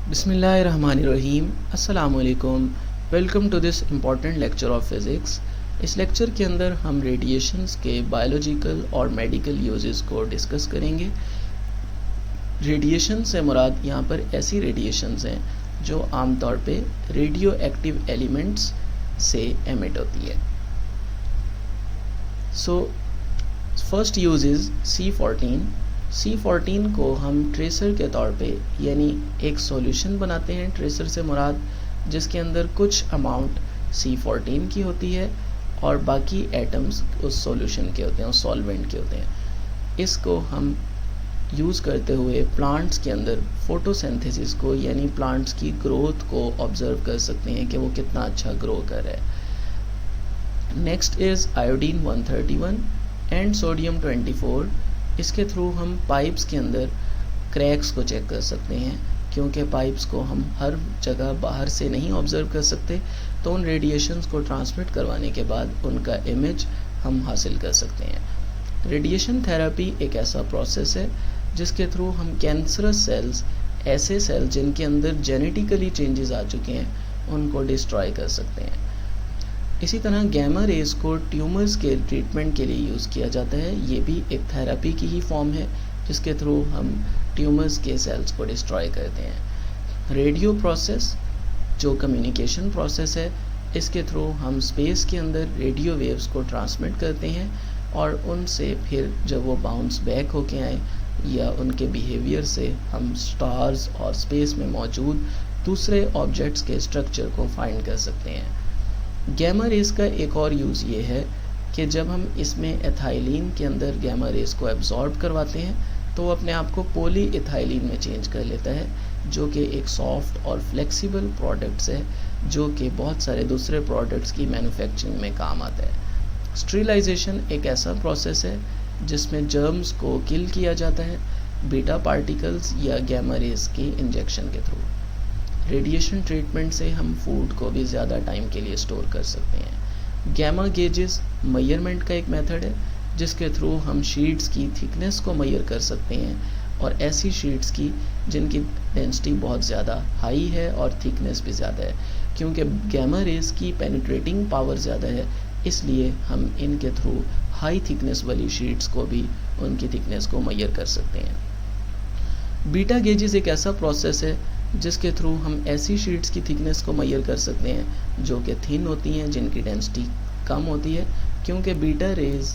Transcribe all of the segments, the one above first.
बिस्मिल्लाहिर्रहमानिर्रहीम। अस्सलामुअलैकुम। Welcome to this important lecture of physics. इस लेक्चर के अंदर हम रेडिएशंस के बायोलॉजिकल और मेडिकल यूजेस को डिस्कस करेंगे। रेडिएशन से मुराद यहाँ पर ऐसी रेडिएशंस हैं जो आमतौर पे रेडियो एक्टिव एलिमेंट्स से एमिट होती है। So first use is C14 को हम ट्रेसर के तौर पे यानी एक सॉल्यूशन बनाते हैं। ट्रेसर से मुराद जिसके अंदर कुछ अमाउंट C14 की होती है और बाकी एटम्स उस सॉल्यूशन के होते हैं, उस सॉल्वेंट के होते हैं। इसको हम यूज़ करते हुए प्लांट्स के अंदर फोटोसिंथेसिस को यानी प्लांट्स की ग्रोथ को ऑब्जर्व कर सकते हैं कि वो कितना अच्छा ग्रो कर रहा है। Next is iodine 131 and sodium 24। इसके थ्रू हम पाइप्स के अंदर क्रैक्स को चेक कर सकते हैं, क्योंकि पाइप्स को हम हर जगह बाहर से नहीं ऑब्जर्व कर सकते, तो उन रेडिएशंस को ट्रांसमिट करवाने के बाद उनका इमेज हम हासिल कर सकते हैं। रेडिएशन थेरेपी एक ऐसा प्रोसेस है जिसके थ्रू हम कैंसरस सेल्स, ऐसे सेल्स जिनके अंदर जेनेटिकली चेंजेस आ चुके हैं, उनको डिस्ट्रॉय कर सकते हैं। इसी तरह गैमा रेज को ट्यूमर्स के ट्रीटमेंट के लिए यूज़ किया जाता है। ये भी एक थेरेपी की ही फॉर्म है जिसके थ्रू हम ट्यूमर्स के सेल्स को डिस्ट्रॉय करते हैं। रेडियो प्रोसेस जो कम्युनिकेशन प्रोसेस है, इसके थ्रू हम स्पेस के अंदर रेडियो वेव्स को ट्रांसमिट करते हैं और उनसे फिर जब वो बाउंस बैक होके आए या उनके बिहेवियर से हम स्टार्स और स्पेस में मौजूद दूसरे ऑब्जेक्ट्स के स्ट्रक्चर को फाइंड कर सकते हैं। गैमा रेस का एक और यूज़ ये है कि जब हम इसमें एथाइलिन के अंदर गैमा रेस को एब्जॉर्ब करवाते हैं तो वो अपने आप को पॉली एथाइलिन में चेंज कर लेता है, जो कि एक सॉफ्ट और फ्लेक्सिबल प्रोडक्ट्स है जो कि बहुत सारे दूसरे प्रोडक्ट्स की मैन्युफैक्चरिंग में काम आता है। स्टरीलाइजेशन एक ऐसा प्रोसेस है जिसमें जर्म्स को किल किया जाता है बीटा पार्टिकल्स या गैमा रेस की इंजेक्शन के थ्रू। रेडिएशन ट्रीटमेंट से हम फूड को भी ज़्यादा टाइम के लिए स्टोर कर सकते हैं। गैमा गेजेस मेजरमेंट का एक मेथड है जिसके थ्रू हम शीट्स की थिकनेस को मेजर कर सकते हैं, और ऐसी शीट्स की जिनकी डेंसिटी बहुत ज़्यादा हाई है और थिकनेस भी ज़्यादा है। क्योंकि गैमा रेस की पेनिट्रेटिंग पावर ज़्यादा है, इसलिए हम इनके थ्रू हाई थिकनेस वाली शीट्स को भी उनकी थिकनेस को मेजर कर सकते हैं। बीटा गेजेस एक ऐसा प्रोसेस है जिसके थ्रू हम ऐसी शीट्स की थिकनेस को मेजर कर सकते हैं जो कि थिन होती हैं, जिनकी डेंसिटी कम होती है, क्योंकि बीटा रेज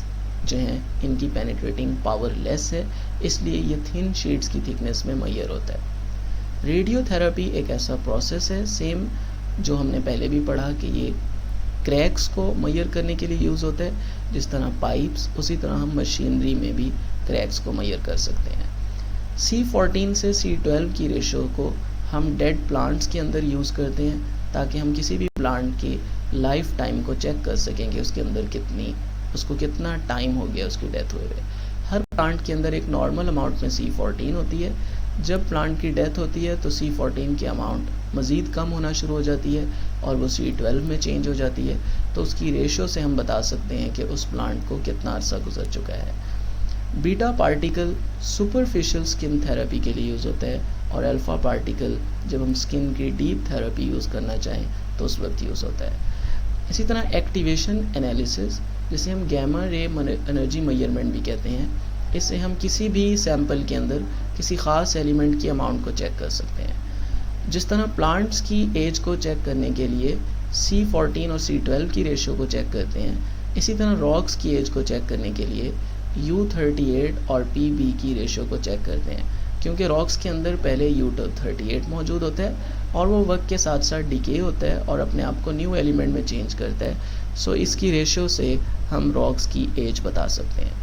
जो हैं इनकी पेनिट्रेटिंग पावर लेस है, इसलिए ये थिन शीट्स की थिकनेस में मेजर होता है। रेडियोथेरेपी एक ऐसा प्रोसेस है सेम जो हमने पहले भी पढ़ा कि ये क्रैक्स को मेजर करने के लिए यूज़ होता है। जिस तरह पाइप्स, उसी तरह हम मशीनरी में भी क्रैक्स को मेजर कर सकते हैं। C14 से C12 की रेशो को हम डेड प्लांट्स के अंदर यूज़ करते हैं ताकि हम किसी भी प्लांट के लाइफ टाइम को चेक कर सकें कि उसके अंदर उसको कितना टाइम हो गया उसकी डेथ हुए हुए। हर प्लांट के अंदर एक नॉर्मल अमाउंट में C14 होती है। जब प्लांट की डेथ होती है तो C14 की अमाउंट मज़ीद कम होना शुरू हो जाती है और वो C12 में चेंज हो जाती है। तो उसकी रेशो से हम बता सकते हैं कि उस प्लांट को कितना अरसा गुजर चुका है। Beta particle superficial skin therapy के लिए यूज़ होता है, और अल्फ़ा पार्टिकल जब हम स्किन की डीप थेरेपी यूज़ करना चाहें तो उस वक्त यूज़ होता है। इसी तरह एक्टिवेशन एनालिसिस, जिसे हम गैमा रे एनर्जी मेजरमेंट भी कहते हैं, इससे हम किसी भी सैंपल के अंदर किसी ख़ास एलिमेंट की अमाउंट को चेक कर सकते हैं। जिस तरह प्लांट्स की एज को चेक करने के लिए C14 और C12 की रेशो को चेक करते हैं, इसी तरह रॉक्स की एज को चेक करने के लिए U38 और PB की रेशो को चेक करते हैं, क्योंकि रॉक्स के अंदर पहले U38 मौजूद होता है और वो वक्त के साथ साथ डिके होता है और अपने आप को न्यू एलिमेंट में चेंज करता है। सो इसकी रेशो से हम रॉक्स की एज बता सकते हैं।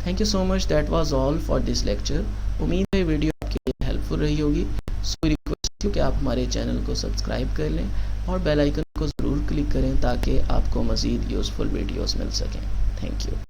Thank you so much, that was all for this lecture. उम्मीद है वीडियो आपके लिए हेल्पफुल रही होगी। सो रिक्वेस्ट यू कि आप हमारे चैनल को सब्सक्राइब कर लें और बेल आइकन को ज़रूर क्लिक करें ताकि आपको मज़ीद यूज़फुल वीडियोज़ मिल सकें। Thank you.